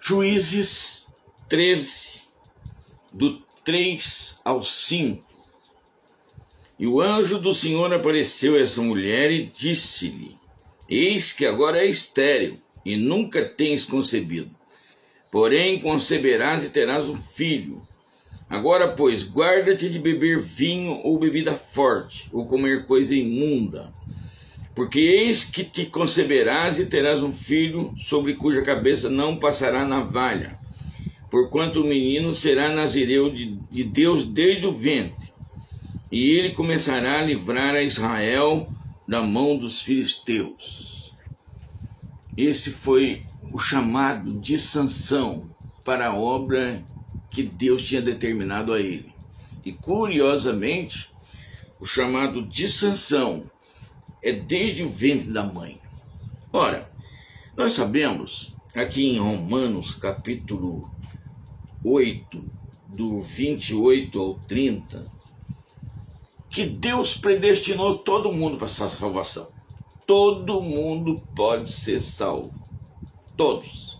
Juízes 13, do 3 ao 5. E o anjo do Senhor apareceu a essa mulher e disse-lhe: Eis que agora é estéril e nunca tens concebido. Porém conceberás e terás um filho. Agora, pois, guarda-te de beber vinho ou bebida forte, ou comer coisa imunda. Porque eis que te conceberás e terás um filho, sobre cuja cabeça não passará navalha, porquanto o menino será nazireu de Deus desde o ventre, e ele começará a livrar a Israel da mão dos filisteus. Esse foi o chamado de Sansão para a obra que Deus tinha determinado a ele. E curiosamente, o chamado de Sansão é desde o ventre da mãe. Ora, nós sabemos, aqui em Romanos capítulo 8, do 28 ao 30, que Deus predestinou todo mundo para essa salvação. Todo mundo pode ser salvo. Todos.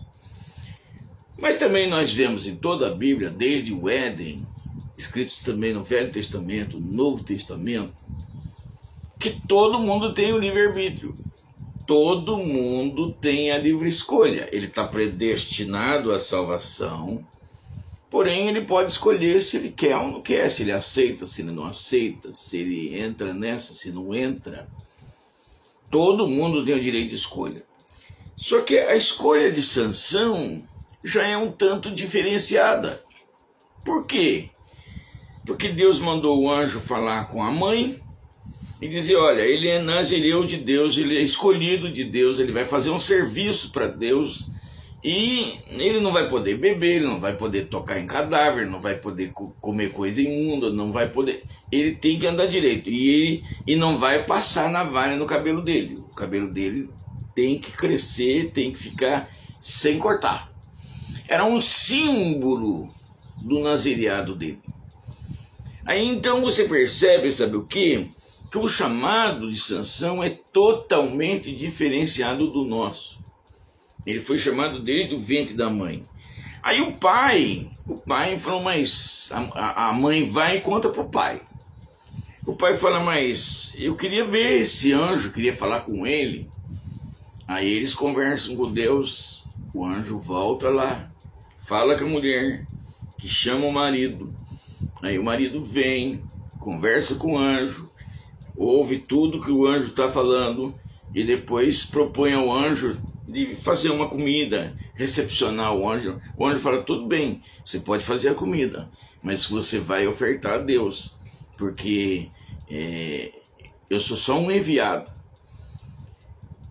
Mas também nós vemos em toda a Bíblia, desde o Éden, escritos também no Velho Testamento, no Novo Testamento, que todo mundo tem o livre-arbítrio. Todo mundo tem a livre escolha. Ele está predestinado à salvação, porém ele pode escolher se ele quer ou não quer, se ele aceita, se ele não aceita, se ele entra nessa, se não entra. Todo mundo tem o direito de escolha. Só que a escolha de Sansão já é um tanto diferenciada. Por quê? Porque Deus mandou o anjo falar com a mãe e dizer: olha, ele é nazireu de Deus, ele é escolhido de Deus, ele vai fazer um serviço para Deus, e ele não vai poder beber, ele não vai poder tocar em cadáver, não vai poder comer coisa imunda, não vai poder, ele tem que andar direito, e não vai passar navalha no cabelo dele. O cabelo dele tem que crescer, tem que ficar sem cortar. Era um símbolo do nazireado dele. Aí então você percebe, sabe o quê? Que o chamado de Sansão é totalmente diferenciado do nosso. Ele foi chamado desde o ventre da mãe. Aí o pai falou, mas a mãe vai e conta para o pai. O pai fala, mas eu queria ver esse anjo, queria falar com ele. Aí eles conversam com Deus, o anjo volta lá, fala com a mulher, que chama o marido. Aí o marido vem, conversa com o anjo, ouve tudo que o anjo está falando e depois propõe ao anjo de fazer uma comida, recepcionar o anjo. O anjo fala, tudo bem, você pode fazer a comida, mas você vai ofertar a Deus, porque eu sou só um enviado.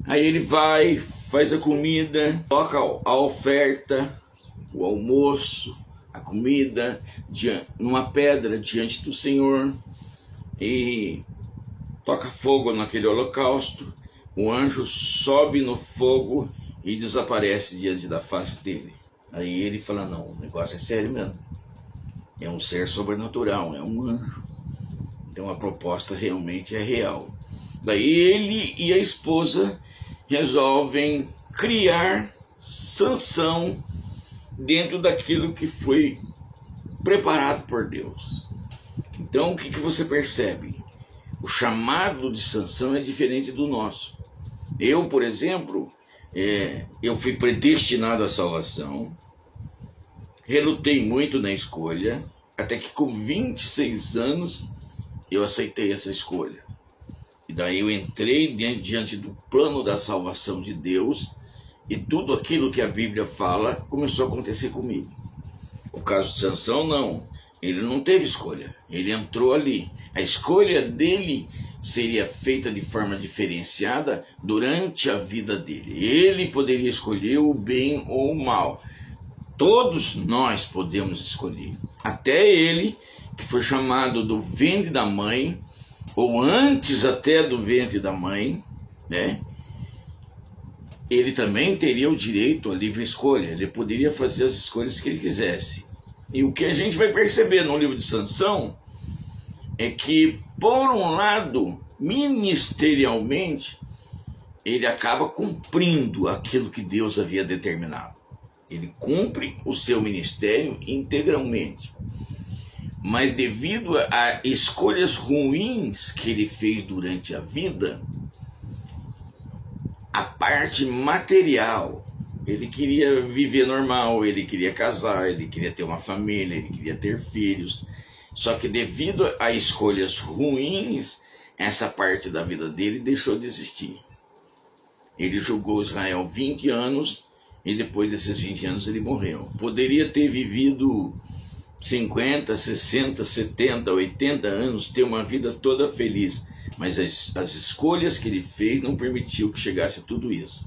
Aí ele vai, faz a comida, toca a oferta, o almoço, a comida, numa pedra diante do Senhor, e toca fogo naquele holocausto. O anjo sobe no fogo e desaparece diante da face dele. Aí ele fala, não, o negócio é sério mesmo. É um ser sobrenatural, é um anjo. Então a proposta realmente é real. Daí ele e a esposa resolvem criar Sansão dentro daquilo que foi preparado por Deus. Então o que você percebe? O chamado de Sansão é diferente do nosso. Eu, por exemplo, eu fui predestinado à salvação, relutei muito na escolha, até que com 26 anos eu aceitei essa escolha. E daí eu entrei diante do plano da salvação de Deus, e tudo aquilo que a Bíblia fala começou a acontecer comigo. O caso de Sansão, não. Ele não teve escolha, ele entrou ali. A escolha dele seria feita de forma diferenciada durante a vida dele. Ele poderia escolher o bem ou o mal. Todos nós podemos escolher. Até ele, que foi chamado do ventre da mãe, ou antes até do ventre da mãe, né? Ele também teria o direito à livre escolha. Ele poderia fazer as escolhas que ele quisesse. E o que a gente vai perceber no livro de Sansão é que, por um lado, ministerialmente, ele acaba cumprindo aquilo que Deus havia determinado. Ele cumpre o seu ministério integralmente. Mas devido a escolhas ruins que ele fez durante a vida, a parte material, ele queria viver normal, ele queria casar, ele queria ter uma família, ele queria ter filhos. Só que devido a escolhas ruins, essa parte da vida dele deixou de existir. Ele julgou Israel 20 anos e depois desses 20 anos ele morreu. Poderia ter vivido 50, 60, 70, 80 anos, ter uma vida toda feliz, mas as escolhas que ele fez não permitiu que chegasse a tudo isso.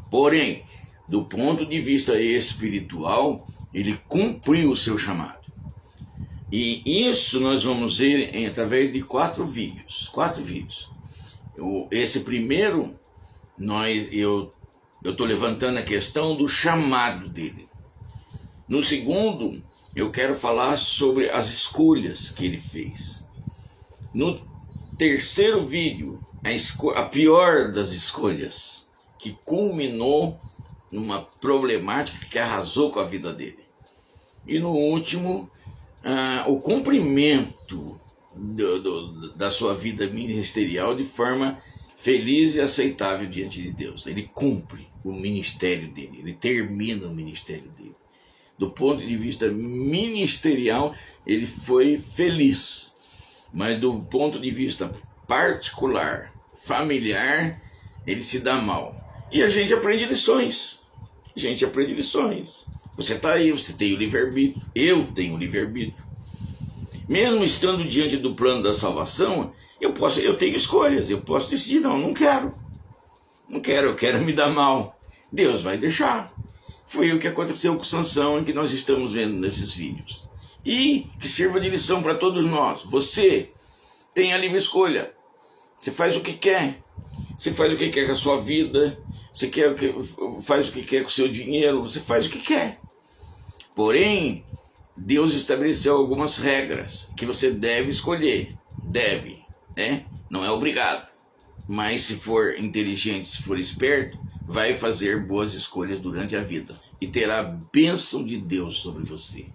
Porém, do ponto de vista espiritual, ele cumpriu o seu chamado. E isso nós vamos ver através de 4 vídeos. Esse primeiro, eu estou levantando a questão do chamado dele. No segundo, eu quero falar sobre as escolhas que ele fez. No terceiro vídeo, a pior das escolhas, que culminou numa problemática que arrasou com a vida dele. E no último, o cumprimento da sua vida ministerial de forma feliz e aceitável diante de Deus. Ele cumpre o ministério dele, ele termina o ministério dele. Do ponto de vista ministerial, ele foi feliz. Mas do ponto de vista particular, familiar, ele se dá mal. E a gente aprende lições. Você está aí, você tem o livre-arbítrio. Eu tenho o livre-arbítrio. Mesmo estando diante do plano da salvação, eu tenho escolhas. Eu posso decidir, não quero. Eu quero me dar mal. Deus vai deixar. Foi o que aconteceu com Sansão, que nós estamos vendo nesses vídeos. E que sirva de lição para todos nós. Você tem a livre escolha. Você faz o que quer. Você faz o que quer com a sua vida. Você faz o que quer com o seu dinheiro. Você faz o que quer. Porém, Deus estabeleceu algumas regras que você deve escolher. Deve, né? Não é obrigado. Mas se for inteligente, se for esperto, vai fazer boas escolhas durante a vida e terá a bênção de Deus sobre você.